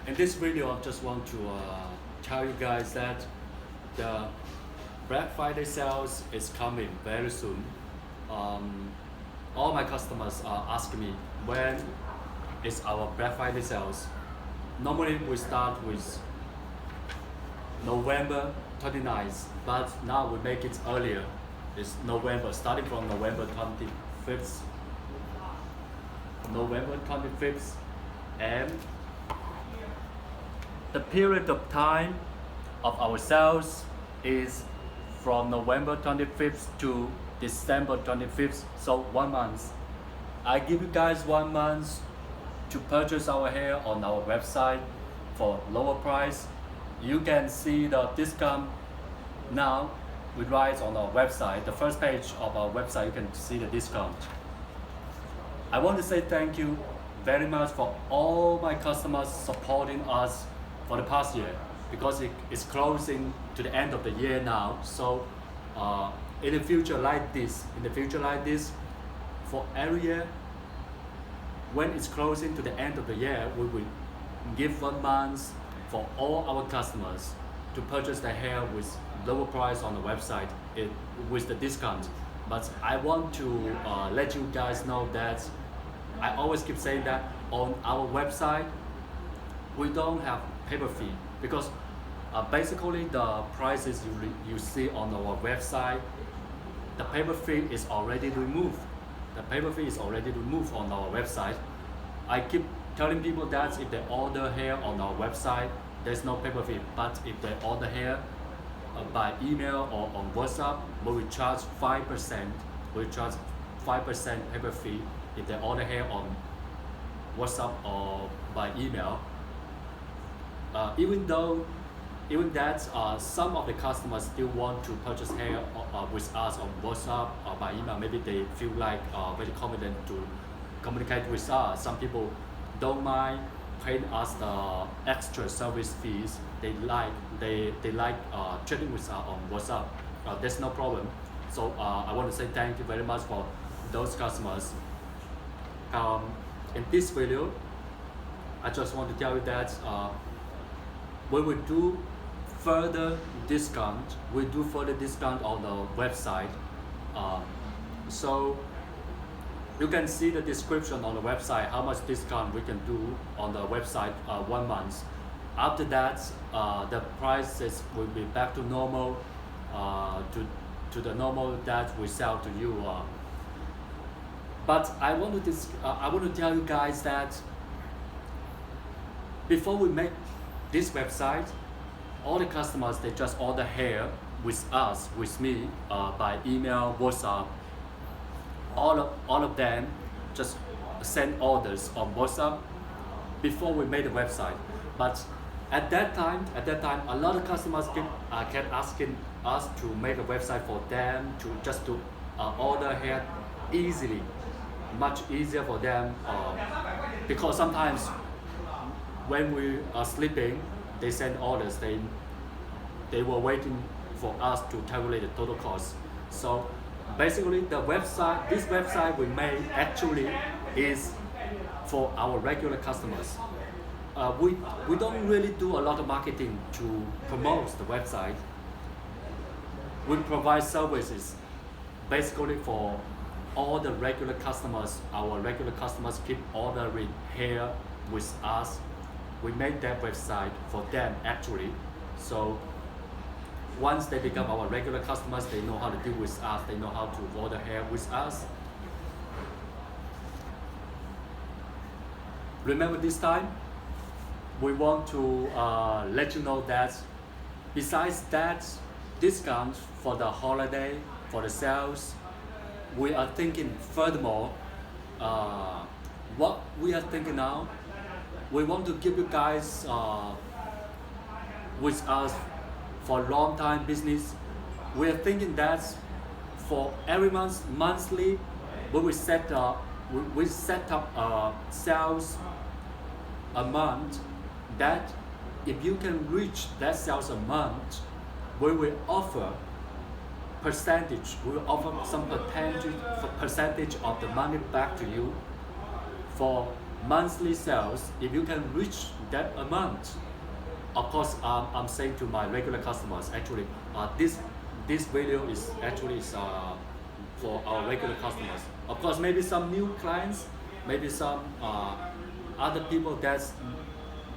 In this video, I just want to tell you guys that the Black Friday sales is coming very soon. All my customers are asking me when is our Black Friday sales. Normally we start with November 29th, but now we make it earlier. It's November, starting from November 25th. November 25th, and the period of time of our sales is from November 25th to December 25th, so 1 month. I give you guys 1 month to purchase our hair on our website for lower price. You can see the discount now. We write on our website, the first page of our website, you can see the discount. I want to say thank you very much for all my customers supporting us for the past year, because it's closing to the end of the year now. So in the future like this, for every year, when it's closing to the end of the year, we will give 1 month for all our customers to purchase their hair with lower price on the website with the discount. But I want to let you guys know that I always keep saying that on our website we don't have paper fee, because basically the prices you see on our website, the paper fee is already removed. The paper fee is already removed on our website. I keep telling people that if they order hair on our website, there's no paper fee. But if they order hair by email or on WhatsApp, we will charge 5%. We charge 5% paper fee if they order hair on WhatsApp or by email. Even that, some of the customers still want to purchase hair with us on WhatsApp or by email. Maybe they feel like very confident to communicate with us. Some people don't mind paying us the extra service fees. They like chatting with us on WhatsApp. There's no problem. So I want to say thank you very much for those customers. In this video, I just want to tell you that we will do further discount. We do further discount on the website. So you can see the description on the website how much discount we can do on the website 1 month. After that, the prices will be back to normal, to the normal that we sell to you. But I want to tell you guys that before we make this website, all the customers, they just order hair with us, with me, by email, WhatsApp. All of them just send orders on WhatsApp before we made the website. But at that time, a lot of customers kept asking us to make a website for them to order hair easily, much easier for them, because sometimes when we are sleeping, they send orders. They were waiting for us to calculate the total cost. So basically, this website we made actually is for our regular customers. We don't really do a lot of marketing to promote the website. We provide services basically for all the regular customers. Our regular customers keep ordering hair with us. We made that website for them actually. So once they become our regular customers, they know how to deal with us. They know how to order hair with us. Remember, this time we want to let you know that besides that discount for the holiday, for the sales, we are thinking furthermore. What we are thinking now, we want to give you guys with us for long time business. We are thinking that for every monthly, we will set up sales amount that if you can reach that sales amount, we will offer percentage. We will offer some percentage of the money back to you for monthly sales, if you can reach that amount, of course, I'm saying to my regular customers, actually, this video is actually for our regular customers. Of course, maybe some new clients, maybe some other people that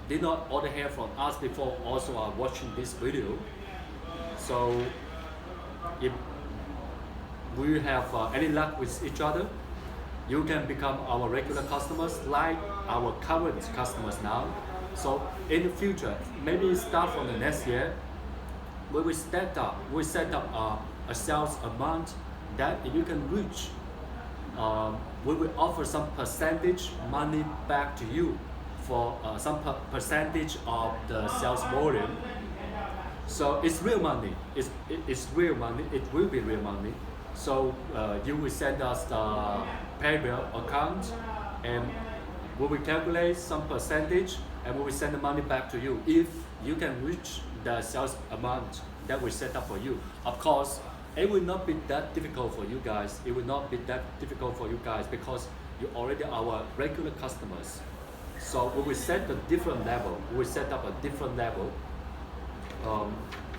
did not order hair from us before also are watching this video. So if we have any luck with each other, you can become our regular customers like our current customers now. So in the future, maybe start from the next year, we set up a sales amount that if you can reach, we will offer some percentage money back to you for some percentage of the sales volume. So it's real money. It's real money. It will be real money. So you will send us the PayPal account, and we will calculate some percentage, and we will send the money back to you if you can reach the sales amount that we set up for you. Of course, it will not be that difficult for you guys. It will not be that difficult for you guys because you already our regular customers. So we will set a different level. We will set up a different level.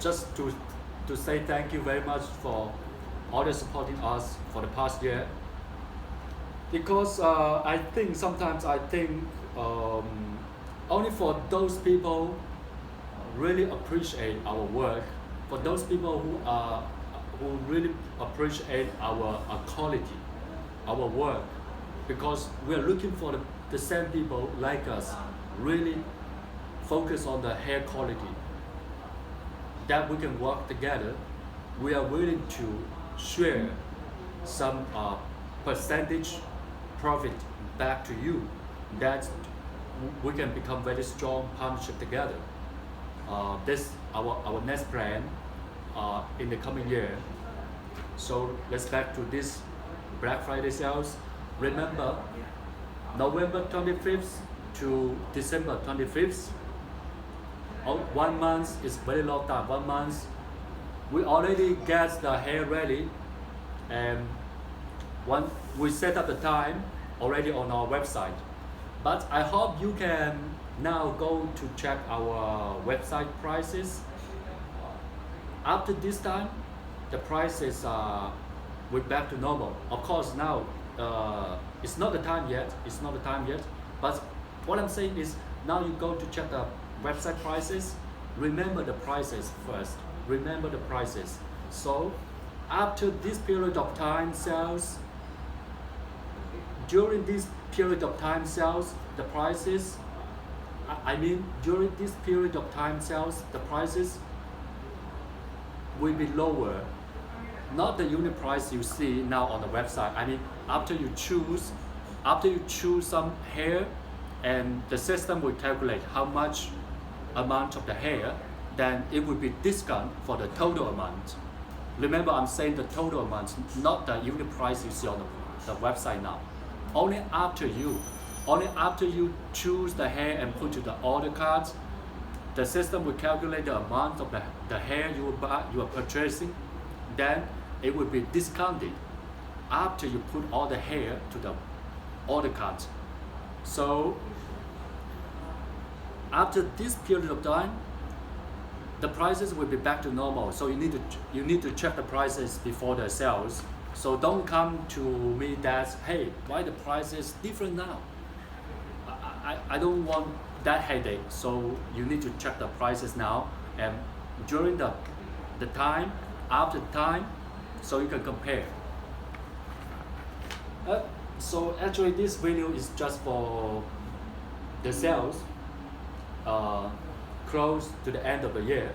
Just to say thank you very much for all supporting us for the past year. Because I think sometimes only for those people really appreciate our work, for those people who really appreciate our quality, our work, because we are looking for the same people like us, really focus on the hair quality, that we can work together. We are willing to share some percentage profit back to you, that we can become very strong partnership together. This our next plan in the coming year. So let's back to this Black Friday sales. Remember, November 25th to December 25th. 1 month is very long time. 1 month, we already get the hair ready, and we set up the time already on our website. But I hope you can now go to check our website prices. After this time, the prices will back to normal. Of course, now it's not the time yet. It's not the time yet. But what I'm saying is, now you go to check the website prices. Remember the prices first. Remember the prices. So after this period of time sales, during this period of time sales, the prices, during this period of time sales, the prices will be lower. Not the unit price you see now on the website. After you choose some hair, and the system will calculate how much amount of the hair, then it will be discount for the total amount. Remember, I'm saying the total amount, not the unit price you see on the website now. Only after you choose the hair and put to the order card, the system will calculate the amount of the hair you are purchasing. Then it will be discounted after you put all the hair to the order card. So after this period of time, the prices will be back to normal. So you need to check the prices before the sales. So don't come to me that, hey, why the price is different now? I don't want that headache. So you need to check the prices now, and during the time, after the time, so you can compare. So actually this video is just for the sales close to the end of the year.